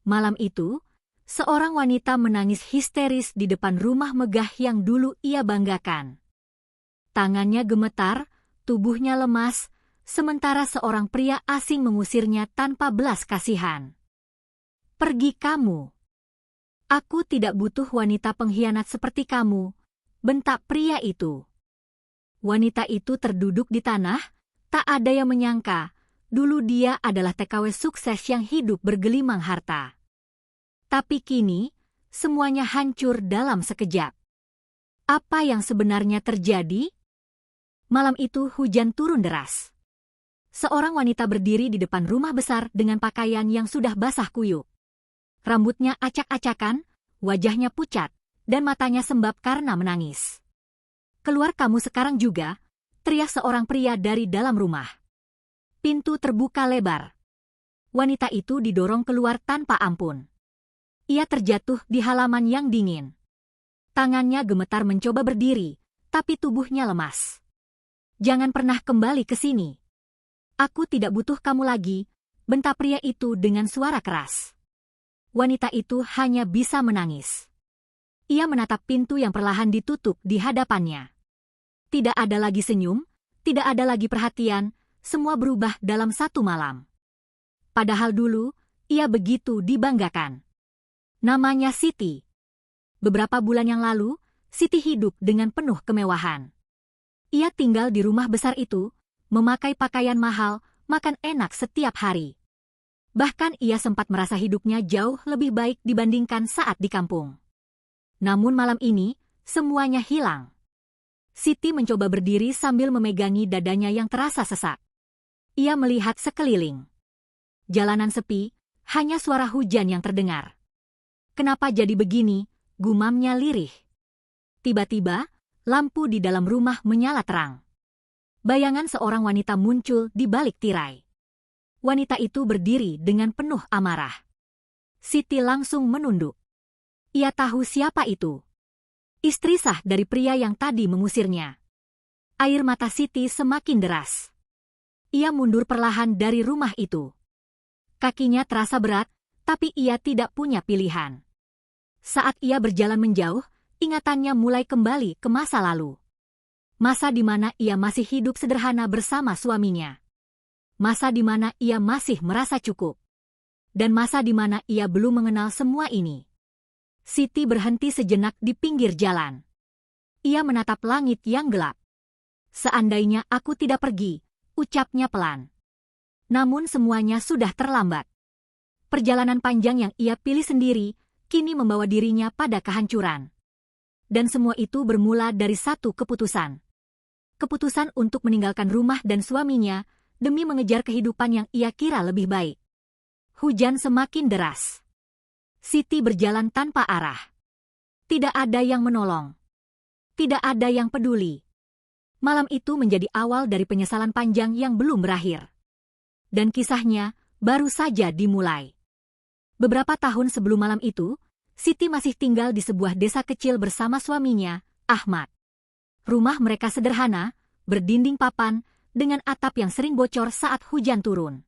Malam itu, seorang wanita menangis histeris di depan rumah megah yang dulu ia banggakan. Tangannya gemetar, tubuhnya lemas, sementara seorang pria asing mengusirnya tanpa belas kasihan. "Pergi kamu. Aku tidak butuh wanita pengkhianat seperti kamu," bentak pria itu. Wanita itu terduduk di tanah, tak ada yang menyangka, dulu dia adalah TKW sukses yang hidup bergelimang harta. Tapi kini, semuanya hancur dalam sekejap. Apa yang sebenarnya terjadi? Malam itu hujan turun deras. Seorang wanita berdiri di depan rumah besar dengan pakaian yang sudah basah kuyup. Rambutnya acak-acakan, wajahnya pucat, dan matanya sembab karena menangis. "Keluar kamu sekarang juga," teriak seorang pria dari dalam rumah. Pintu terbuka lebar. Wanita itu didorong keluar tanpa ampun. Ia terjatuh di halaman yang dingin. Tangannya gemetar mencoba berdiri, tapi tubuhnya lemas. "Jangan pernah kembali ke sini. Aku tidak butuh kamu lagi," bentak pria itu dengan suara keras. Wanita itu hanya bisa menangis. Ia menatap pintu yang perlahan ditutup di hadapannya. Tidak ada lagi senyum, tidak ada lagi perhatian, semua berubah dalam satu malam. Padahal dulu, ia begitu dibanggakan. Namanya Siti. Beberapa bulan yang lalu, Siti hidup dengan penuh kemewahan. Ia tinggal di rumah besar itu, memakai pakaian mahal, makan enak setiap hari. Bahkan ia sempat merasa hidupnya jauh lebih baik dibandingkan saat di kampung. Namun malam ini, semuanya hilang. Siti mencoba berdiri sambil memegangi dadanya yang terasa sesak. Ia melihat sekeliling. Jalanan sepi, hanya suara hujan yang terdengar. "Kenapa jadi begini?" gumamnya lirih. Tiba-tiba, lampu di dalam rumah menyala terang. Bayangan seorang wanita muncul di balik tirai. Wanita itu berdiri dengan penuh amarah. Siti langsung menunduk. Ia tahu siapa itu. Istri sah dari pria yang tadi mengusirnya. Air mata Siti semakin deras. Ia mundur perlahan dari rumah itu. Kakinya terasa berat, tapi ia tidak punya pilihan. Saat ia berjalan menjauh, ingatannya mulai kembali ke masa lalu. Masa di mana ia masih hidup sederhana bersama suaminya. Masa di mana ia masih merasa cukup. Dan masa di mana ia belum mengenal semua ini. Siti berhenti sejenak di pinggir jalan. Ia menatap langit yang gelap. "Seandainya aku tidak pergi," ucapnya pelan. Namun semuanya sudah terlambat. Perjalanan panjang yang ia pilih sendiri, kini membawa dirinya pada kehancuran. Dan semua itu bermula dari satu keputusan. Keputusan untuk meninggalkan rumah dan suaminya, demi mengejar kehidupan yang ia kira lebih baik. Hujan semakin deras. Siti berjalan tanpa arah. Tidak ada yang menolong. Tidak ada yang peduli. Malam itu menjadi awal dari penyesalan panjang yang belum berakhir. Dan kisahnya baru saja dimulai. Beberapa tahun sebelum malam itu, Siti masih tinggal di sebuah desa kecil bersama suaminya, Ahmad. Rumah mereka sederhana, berdinding papan, dengan atap yang sering bocor saat hujan turun.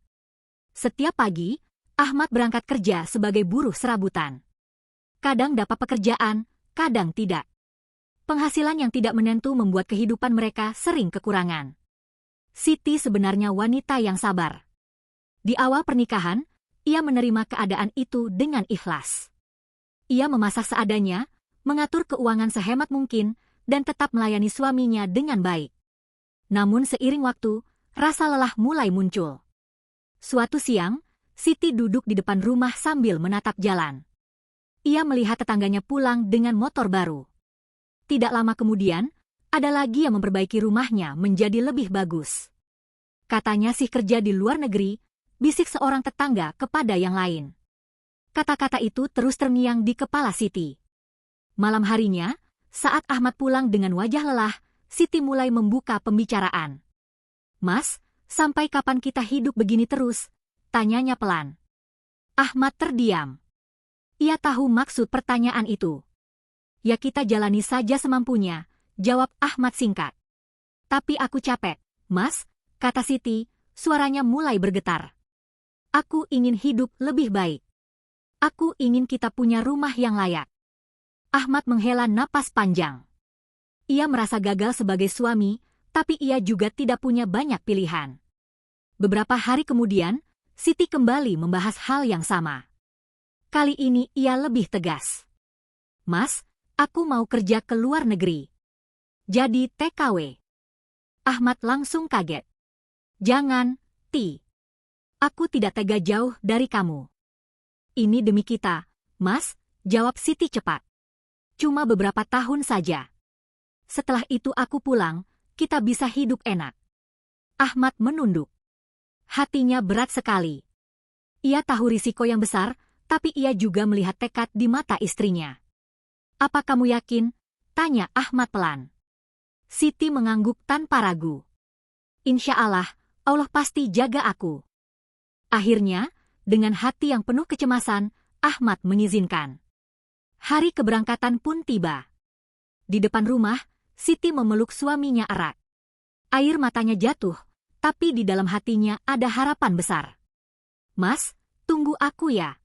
Setiap pagi, Ahmad berangkat kerja sebagai buruh serabutan. Kadang dapat pekerjaan, kadang tidak. Penghasilan yang tidak menentu membuat kehidupan mereka sering kekurangan. Siti sebenarnya wanita yang sabar. Di awal pernikahan, ia menerima keadaan itu dengan ikhlas. Ia memasak seadanya, mengatur keuangan sehemat mungkin, dan tetap melayani suaminya dengan baik. Namun seiring waktu, rasa lelah mulai muncul. Suatu siang, Siti duduk di depan rumah sambil menatap jalan. Ia melihat tetangganya pulang dengan motor baru. Tidak lama kemudian, ada lagi yang memperbaiki rumahnya menjadi lebih bagus. Katanya sih kerja di luar negeri, bisik seorang tetangga kepada yang lain. Kata-kata itu terus terngiang di kepala Siti. Malam harinya, saat Ahmad pulang dengan wajah lelah, Siti mulai membuka pembicaraan. "Mas, sampai kapan kita hidup begini terus?" tanyanya pelan. Ahmad terdiam. Ia tahu maksud pertanyaan itu. "Ya kita jalani saja semampunya," jawab Ahmad singkat. "Tapi aku capek, Mas," kata Siti, suaranya mulai bergetar. "Aku ingin hidup lebih baik. Aku ingin kita punya rumah yang layak. Ahmad menghela napas panjang. Ia merasa gagal sebagai suami, tapi ia juga tidak punya banyak pilihan. Beberapa hari kemudian, Siti kembali membahas hal yang sama. Kali ini ia lebih tegas. Mas, aku mau kerja ke luar negeri. Jadi TKW. Ahmad langsung kaget. Jangan, Ti. Aku tidak tega jauh dari kamu. Ini demi kita, Mas, jawab Siti cepat. Cuma beberapa tahun saja. Setelah itu aku pulang, kita bisa hidup enak. Ahmad menunduk. Hatinya berat sekali. Ia tahu risiko yang besar, tapi ia juga melihat tekad di mata istrinya. Apa kamu yakin? Tanya Ahmad pelan. Siti mengangguk tanpa ragu. Insya Allah pasti jaga aku. Akhirnya, dengan hati yang penuh kecemasan, Ahmad mengizinkan. Hari keberangkatan pun tiba. Di depan rumah, Siti memeluk suaminya erat. Air matanya jatuh, tapi di dalam hatinya ada harapan besar. Mas, tunggu aku ya.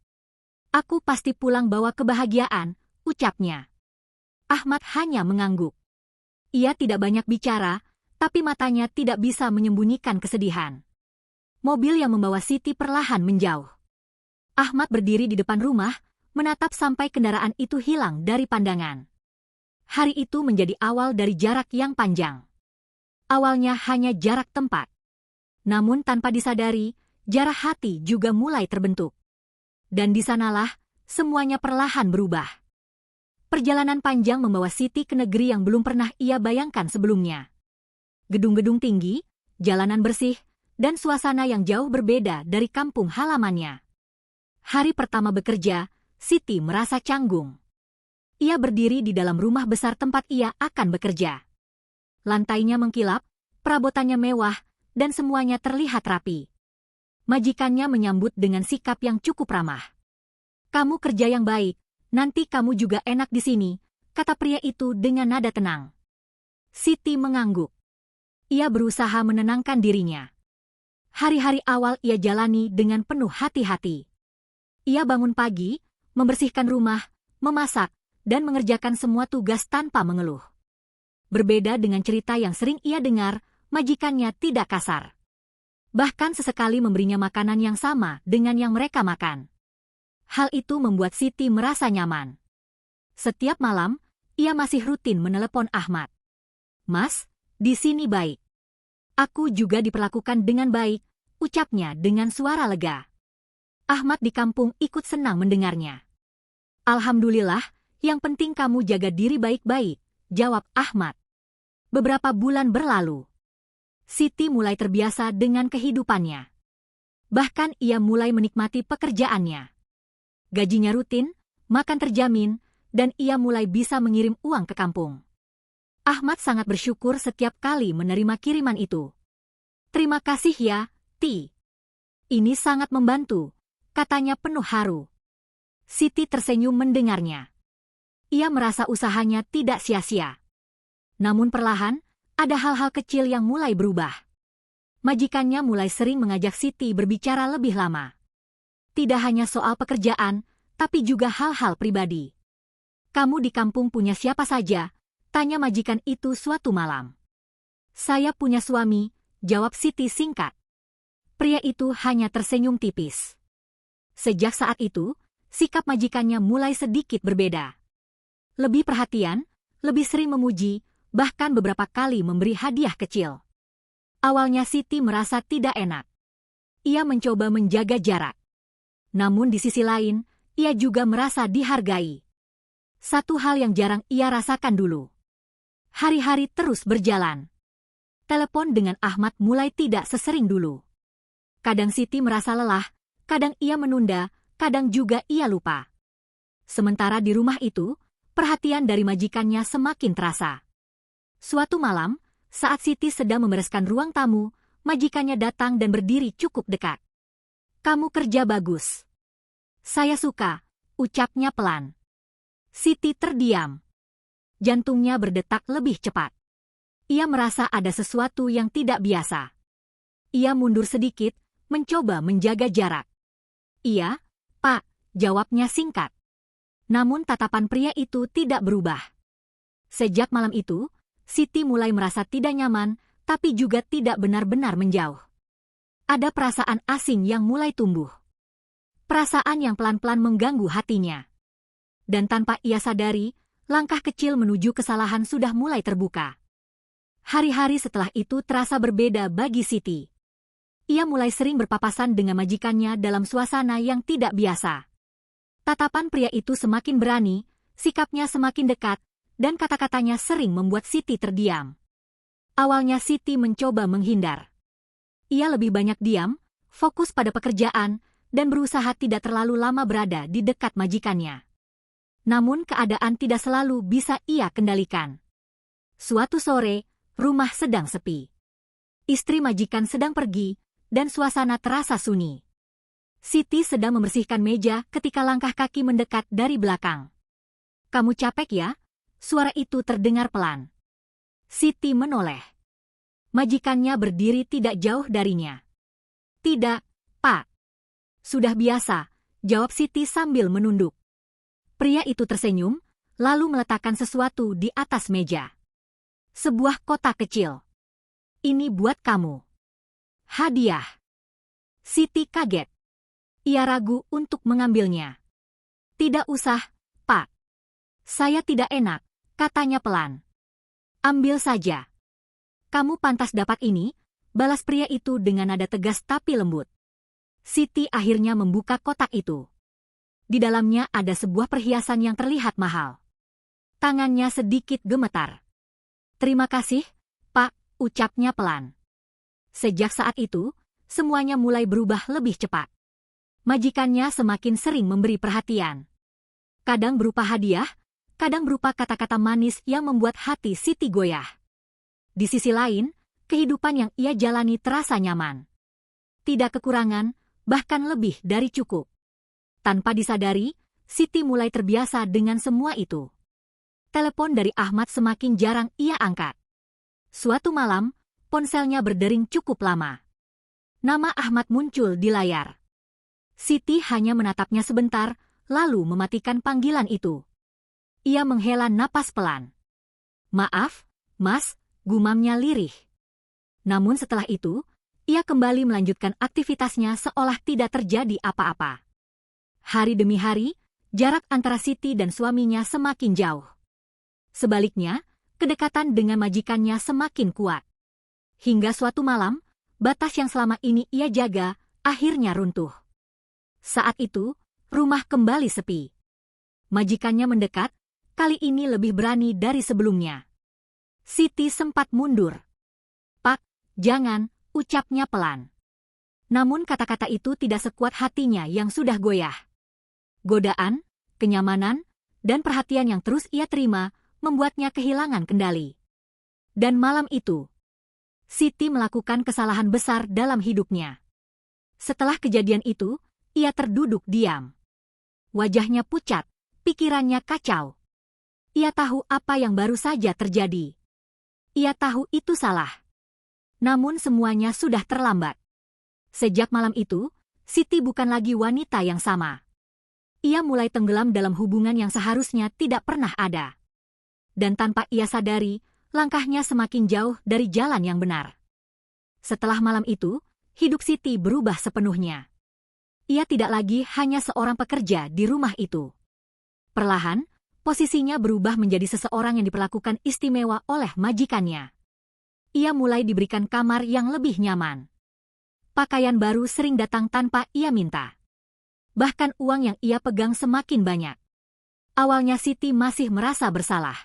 Aku pasti pulang bawa kebahagiaan, ucapnya. Ahmad hanya mengangguk. Ia tidak banyak bicara, tapi matanya tidak bisa menyembunyikan kesedihan. Mobil yang membawa Siti perlahan menjauh. Ahmad berdiri di depan rumah, menatap sampai kendaraan itu hilang dari pandangan. Hari itu menjadi awal dari jarak yang panjang. Awalnya hanya jarak tempat. Namun tanpa disadari, jarak hati juga mulai terbentuk. Dan di sanalah, semuanya perlahan berubah. Perjalanan panjang membawa Siti ke negeri yang belum pernah ia bayangkan sebelumnya. Gedung-gedung tinggi, jalanan bersih, dan suasana yang jauh berbeda dari kampung halamannya. Hari pertama bekerja, Siti merasa canggung. Ia berdiri di dalam rumah besar tempat ia akan bekerja. Lantainya mengkilap, perabotannya mewah, dan semuanya terlihat rapi. Majikannya menyambut dengan sikap yang cukup ramah. Kamu kerja yang baik, nanti kamu juga enak di sini, kata pria itu dengan nada tenang. Siti mengangguk. Ia berusaha menenangkan dirinya. Hari-hari awal ia jalani dengan penuh hati-hati. Ia bangun pagi, membersihkan rumah, memasak, dan mengerjakan semua tugas tanpa mengeluh. Berbeda dengan cerita yang sering ia dengar, majikannya tidak kasar. Bahkan sesekali memberinya makanan yang sama dengan yang mereka makan. Hal itu membuat Siti merasa nyaman. Setiap malam, ia masih rutin menelepon Ahmad. Mas, di sini baik. Aku juga diperlakukan dengan baik, ucapnya dengan suara lega. Ahmad di kampung ikut senang mendengarnya. Alhamdulillah, yang penting kamu jaga diri baik-baik, jawab Ahmad. Beberapa bulan berlalu. Siti mulai terbiasa dengan kehidupannya. Bahkan ia mulai menikmati pekerjaannya. Gajinya rutin, makan terjamin, dan ia mulai bisa mengirim uang ke kampung. Ahmad sangat bersyukur setiap kali menerima kiriman itu. Terima kasih ya, Ti. Ini sangat membantu, katanya penuh haru. Siti tersenyum mendengarnya. Ia merasa usahanya tidak sia-sia. Namun perlahan, ada hal-hal kecil yang mulai berubah. Majikannya mulai sering mengajak Siti berbicara lebih lama. Tidak hanya soal pekerjaan, tapi juga hal-hal pribadi. Kamu di kampung punya siapa saja? Tanya majikan itu suatu malam. Saya punya suami, jawab Siti singkat. Pria itu hanya tersenyum tipis. Sejak saat itu, sikap majikannya mulai sedikit berbeda. Lebih perhatian, lebih sering memuji, bahkan beberapa kali memberi hadiah kecil. Awalnya Siti merasa tidak enak. Ia mencoba menjaga jarak. Namun di sisi lain, ia juga merasa dihargai. Satu hal yang jarang ia rasakan dulu. Hari-hari terus berjalan. Telepon dengan Ahmad mulai tidak sesering dulu. Kadang Siti merasa lelah, kadang ia menunda, kadang juga ia lupa. Sementara di rumah itu, perhatian dari majikannya semakin terasa. Suatu malam, saat Siti sedang membereskan ruang tamu, majikannya datang dan berdiri cukup dekat. Kamu kerja bagus. Saya suka, ucapnya pelan. Siti terdiam. Jantungnya berdetak lebih cepat. Ia merasa ada sesuatu yang tidak biasa. Ia mundur sedikit, mencoba menjaga jarak. Iya, Pak, jawabnya singkat. Namun tatapan pria itu tidak berubah. Sejak malam itu, Siti mulai merasa tidak nyaman, tapi juga tidak benar-benar menjauh. Ada perasaan asing yang mulai tumbuh. Perasaan yang pelan-pelan mengganggu hatinya. Dan tanpa ia sadari, langkah kecil menuju kesalahan sudah mulai terbuka. Hari-hari setelah itu terasa berbeda bagi Siti. Ia mulai sering berpapasan dengan majikannya dalam suasana yang tidak biasa. Tatapan pria itu semakin berani, sikapnya semakin dekat, dan kata-katanya sering membuat Siti terdiam. Awalnya Siti mencoba menghindar. Ia lebih banyak diam, fokus pada pekerjaan, dan berusaha tidak terlalu lama berada di dekat majikannya. Namun keadaan tidak selalu bisa ia kendalikan. Suatu sore, rumah sedang sepi. Istri majikan sedang pergi, dan suasana terasa sunyi. Siti sedang membersihkan meja ketika langkah kaki mendekat dari belakang. "Kamu capek ya?" Suara itu terdengar pelan. Siti menoleh. Majikannya berdiri tidak jauh darinya. "Tidak, Pak." "Sudah biasa," jawab Siti sambil menunduk. Pria itu tersenyum, lalu meletakkan sesuatu di atas meja. Sebuah kotak kecil. "Ini buat kamu." Hadiah. Siti kaget. Ia ragu untuk mengambilnya. "Tidak usah, Pak. Saya tidak enak," katanya pelan. "Ambil saja." "Kamu pantas dapat ini," balas pria itu dengan nada tegas tapi lembut. Siti akhirnya membuka kotak itu. Di dalamnya ada sebuah perhiasan yang terlihat mahal. Tangannya sedikit gemetar. "Terima kasih, Pak," ucapnya pelan. Sejak saat itu, semuanya mulai berubah lebih cepat. Majikannya semakin sering memberi perhatian. Kadang berupa hadiah, kadang berupa kata-kata manis yang membuat hati Siti goyah. Di sisi lain, kehidupan yang ia jalani terasa nyaman. Tidak kekurangan, bahkan lebih dari cukup. Tanpa disadari, Siti mulai terbiasa dengan semua itu. Telepon dari Ahmad semakin jarang ia angkat. Suatu malam, ponselnya berdering cukup lama. Nama Ahmad muncul di layar. Siti hanya menatapnya sebentar, lalu mematikan panggilan itu. Ia menghela napas pelan. "Maaf, Mas," gumamnya lirih. Namun setelah itu, ia kembali melanjutkan aktivitasnya seolah tidak terjadi apa-apa. Hari demi hari, jarak antara Siti dan suaminya semakin jauh. Sebaliknya, kedekatan dengan majikannya semakin kuat. Hingga suatu malam, batas yang selama ini ia jaga, akhirnya runtuh. Saat itu, rumah kembali sepi. Majikannya mendekat, kali ini lebih berani dari sebelumnya. Siti sempat mundur. "Pak, jangan," ucapnya pelan. Namun kata-kata itu tidak sekuat hatinya yang sudah goyah. Godaan, kenyamanan, dan perhatian yang terus ia terima, membuatnya kehilangan kendali. Dan malam itu, Siti melakukan kesalahan besar dalam hidupnya. Setelah kejadian itu, ia terduduk diam. Wajahnya pucat, pikirannya kacau. Ia tahu apa yang baru saja terjadi. Ia tahu itu salah. Namun semuanya sudah terlambat. Sejak malam itu, Siti bukan lagi wanita yang sama. Ia mulai tenggelam dalam hubungan yang seharusnya tidak pernah ada. Dan tanpa ia sadari, langkahnya semakin jauh dari jalan yang benar. Setelah malam itu, hidup Siti berubah sepenuhnya. Ia tidak lagi hanya seorang pekerja di rumah itu. Perlahan, posisinya berubah menjadi seseorang yang diperlakukan istimewa oleh majikannya. Ia mulai diberikan kamar yang lebih nyaman. Pakaian baru sering datang tanpa ia minta. Bahkan uang yang ia pegang semakin banyak. Awalnya Siti masih merasa bersalah.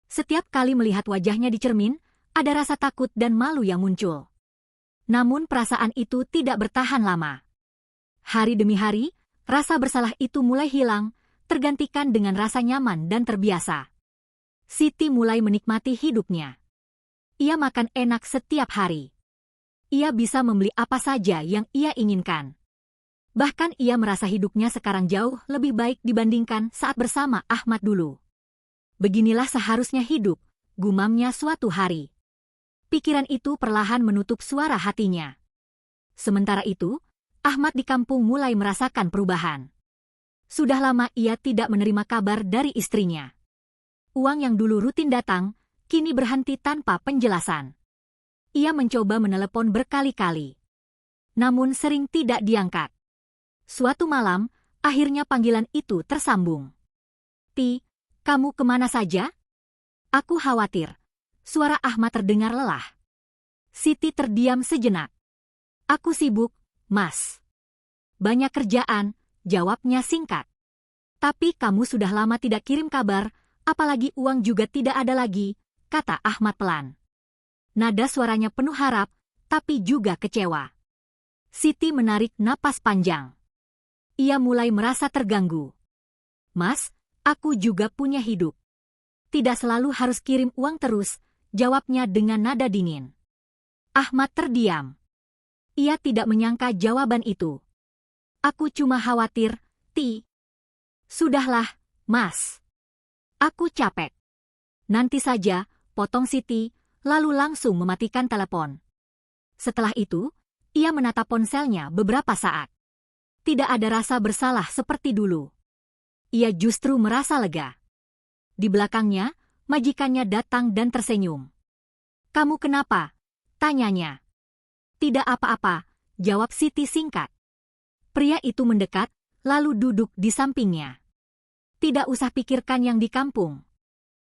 Setiap kali melihat wajahnya di cermin, ada rasa takut dan malu yang muncul. Namun perasaan itu tidak bertahan lama. Hari demi hari, rasa bersalah itu mulai hilang, tergantikan dengan rasa nyaman dan terbiasa. Siti mulai menikmati hidupnya. Ia makan enak setiap hari. Ia bisa membeli apa saja yang ia inginkan. Bahkan ia merasa hidupnya sekarang jauh lebih baik dibandingkan saat bersama Ahmad dulu. "Beginilah seharusnya hidup," gumamnya suatu hari. Pikiran itu perlahan menutup suara hatinya. Sementara itu, Ahmad di kampung mulai merasakan perubahan. Sudah lama ia tidak menerima kabar dari istrinya. Uang yang dulu rutin datang, kini berhenti tanpa penjelasan. Ia mencoba menelepon berkali-kali. Namun sering tidak diangkat. Suatu malam, akhirnya panggilan itu tersambung. "Ti, kamu kemana saja?" "Aku khawatir." Suara Ahmad terdengar lelah. Siti terdiam sejenak. "Aku sibuk, Mas." "Banyak kerjaan," jawabnya singkat. "Tapi kamu sudah lama tidak kirim kabar, apalagi uang juga tidak ada lagi," kata Ahmad pelan. Nada suaranya penuh harap, tapi juga kecewa. Siti menarik napas panjang. Ia mulai merasa terganggu. "Mas, aku juga punya hidup. Tidak selalu harus kirim uang terus," jawabnya dengan nada dingin. Ahmad terdiam. Ia tidak menyangka jawaban itu. "Aku cuma khawatir, Ti." "Sudahlah, Mas. Aku capek." "Nanti saja," potong Siti, lalu langsung mematikan telepon. Setelah itu, ia menatap ponselnya beberapa saat. Tidak ada rasa bersalah seperti dulu. Ia justru merasa lega. Di belakangnya, majikannya datang dan tersenyum. "Kamu kenapa?" tanyanya. "Tidak apa-apa," jawab Siti singkat. Pria itu mendekat, lalu duduk di sampingnya. "Tidak usah pikirkan yang di kampung.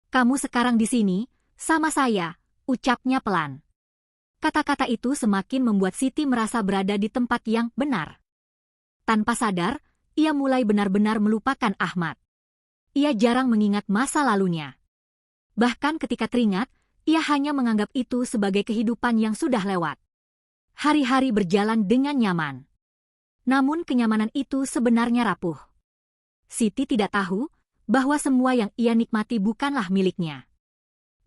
Kamu sekarang di sini, sama saya," ucapnya pelan. Kata-kata itu semakin membuat Siti merasa berada di tempat yang benar. Tanpa sadar, ia mulai benar-benar melupakan Ahmad. Ia jarang mengingat masa lalunya. Bahkan ketika teringat, ia hanya menganggap itu sebagai kehidupan yang sudah lewat. Hari-hari berjalan dengan nyaman. Namun kenyamanan itu sebenarnya rapuh. Siti tidak tahu bahwa semua yang ia nikmati bukanlah miliknya.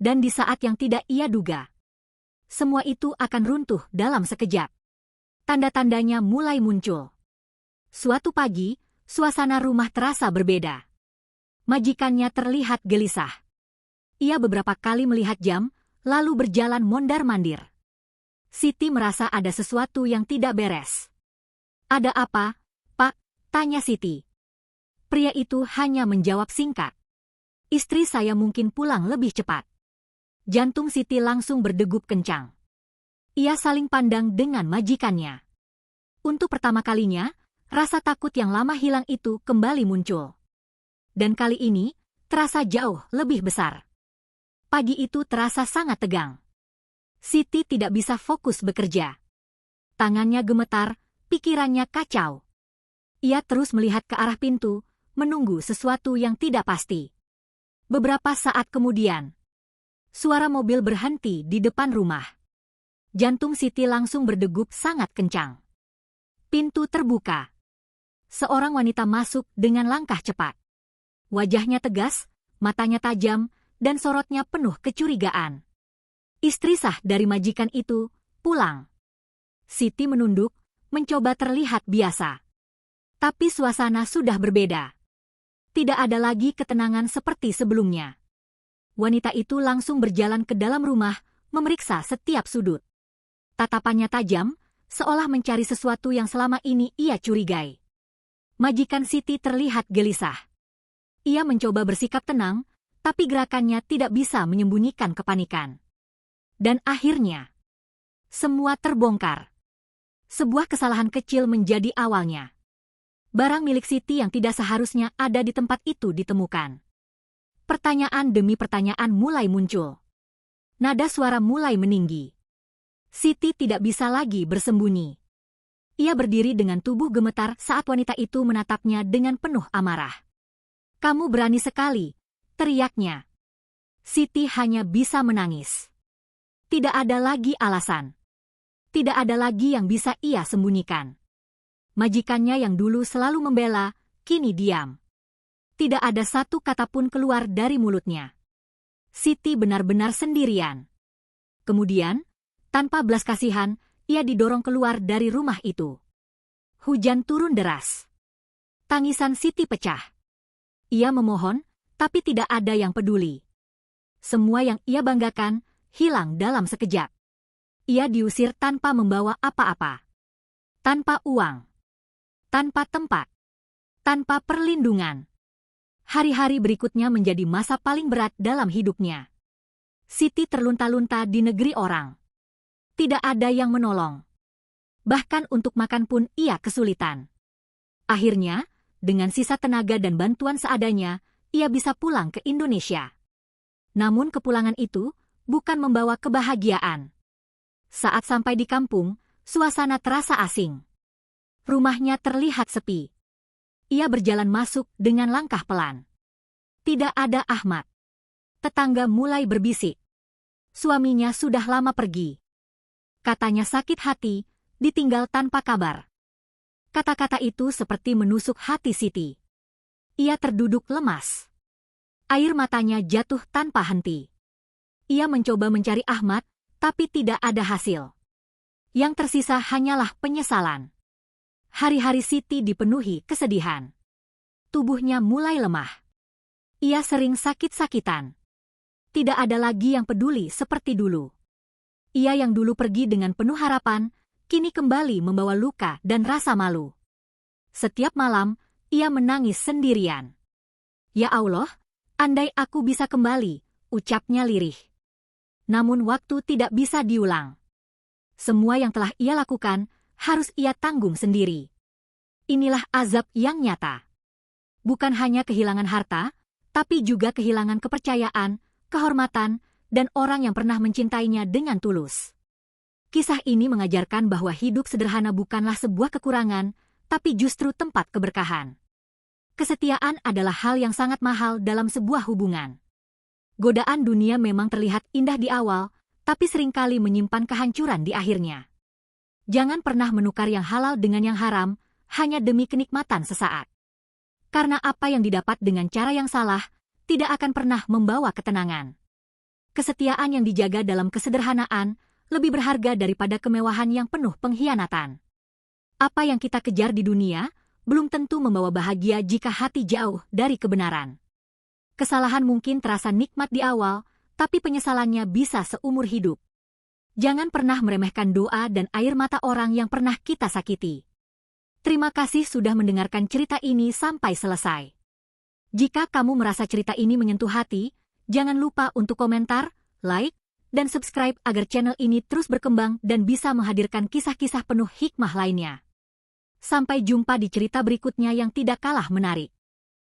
Dan di saat yang tidak ia duga, semua itu akan runtuh dalam sekejap. Tanda-tandanya mulai muncul. Suatu pagi, suasana rumah terasa berbeda. Majikannya terlihat gelisah. Ia beberapa kali melihat jam, lalu berjalan mondar-mandir. Siti merasa ada sesuatu yang tidak beres. "Ada apa, Pak?" tanya Siti. Pria itu hanya menjawab singkat. "Istri saya mungkin pulang lebih cepat." Jantung Siti langsung berdegup kencang. Ia saling pandang dengan majikannya. Untuk pertama kalinya, rasa takut yang lama hilang itu kembali muncul. Dan kali ini, terasa jauh lebih besar. Pagi itu terasa sangat tegang. Siti tidak bisa fokus bekerja. Tangannya gemetar, pikirannya kacau. Ia terus melihat ke arah pintu, menunggu sesuatu yang tidak pasti. Beberapa saat kemudian, suara mobil berhenti di depan rumah. Jantung Siti langsung berdegup sangat kencang. Pintu terbuka. Seorang wanita masuk dengan langkah cepat. Wajahnya tegas, matanya tajam, dan sorotnya penuh kecurigaan. Istri sah dari majikan itu pulang. Siti menunduk, mencoba terlihat biasa. Tapi suasana sudah berbeda. Tidak ada lagi ketenangan seperti sebelumnya. Wanita itu langsung berjalan ke dalam rumah, memeriksa setiap sudut. Tatapannya tajam, seolah mencari sesuatu yang selama ini ia curigai. Majikan Siti terlihat gelisah. Ia mencoba bersikap tenang, tapi gerakannya tidak bisa menyembunyikan kepanikan. Dan akhirnya, semua terbongkar. Sebuah kesalahan kecil menjadi awalnya. Barang milik Siti yang tidak seharusnya ada di tempat itu ditemukan. Pertanyaan demi pertanyaan mulai muncul. Nada suara mulai meninggi. Siti tidak bisa lagi bersembunyi. Ia berdiri dengan tubuh gemetar saat wanita itu menatapnya dengan penuh amarah. "Kamu berani sekali," teriaknya. Siti hanya bisa menangis. Tidak ada lagi alasan. Tidak ada lagi yang bisa ia sembunyikan. Majikannya yang dulu selalu membela, kini diam. Tidak ada satu kata pun keluar dari mulutnya. Siti benar-benar sendirian. Kemudian, tanpa belas kasihan, ia didorong keluar dari rumah itu. Hujan turun deras. Tangisan Siti pecah. Ia memohon, tapi tidak ada yang peduli. Semua yang ia banggakan hilang dalam sekejap. Ia diusir tanpa membawa apa-apa. Tanpa uang. Tanpa tempat. tanpa perlindungan. Hari-hari berikutnya menjadi masa paling berat dalam hidupnya. Siti terlunta-lunta di negeri orang. Tidak ada yang menolong. Bahkan untuk makan pun ia kesulitan. Akhirnya, dengan sisa tenaga dan bantuan seadanya, ia bisa pulang ke Indonesia. Namun kepulangan itu bukan membawa kebahagiaan. Saat sampai di kampung, suasana terasa asing. Rumahnya terlihat sepi. Ia berjalan masuk dengan langkah pelan. Tidak ada Ahmad. Tetangga mulai berbisik. Suaminya sudah lama pergi. Katanya sakit hati, ditinggal tanpa kabar. Kata-kata itu seperti menusuk hati Siti. Ia terduduk lemas. Air matanya jatuh tanpa henti. Ia mencoba mencari Ahmad, tapi tidak ada hasil. Yang tersisa hanyalah penyesalan. Hari-hari Siti dipenuhi kesedihan. Tubuhnya mulai lemah. Ia sering sakit-sakitan. Tidak ada lagi yang peduli seperti dulu. Ia yang dulu pergi dengan penuh harapan, kini kembali membawa luka dan rasa malu. Setiap malam, ia menangis sendirian. Ya Allah, andai aku bisa kembali, ucapnya lirih. Namun waktu tidak bisa diulang. Semua yang telah ia lakukan, harus ia tanggung sendiri. Inilah azab yang nyata. Bukan hanya kehilangan harta, tapi juga kehilangan kepercayaan, kehormatan, dan orang yang pernah mencintainya dengan tulus. Kisah ini mengajarkan bahwa hidup sederhana bukanlah sebuah kekurangan, tapi justru tempat keberkahan. Kesetiaan adalah hal yang sangat mahal dalam sebuah hubungan. Godaan dunia memang terlihat indah di awal, tapi seringkali menyimpan kehancuran di akhirnya. Jangan pernah menukar yang halal dengan yang haram, hanya demi kenikmatan sesaat. Karena apa yang didapat dengan cara yang salah, tidak akan pernah membawa ketenangan. Kesetiaan yang dijaga dalam kesederhanaan, lebih berharga daripada kemewahan yang penuh pengkhianatan. Apa yang kita kejar di dunia, belum tentu membawa bahagia jika hati jauh dari kebenaran. Kesalahan mungkin terasa nikmat di awal, tapi penyesalannya bisa seumur hidup. Jangan pernah meremehkan doa dan air mata orang yang pernah kita sakiti. Terima kasih sudah mendengarkan cerita ini sampai selesai. Jika kamu merasa cerita ini menyentuh hati, jangan lupa untuk komentar, like, dan subscribe agar channel ini terus berkembang dan bisa menghadirkan kisah-kisah penuh hikmah lainnya. Sampai jumpa di cerita berikutnya yang tidak kalah menarik.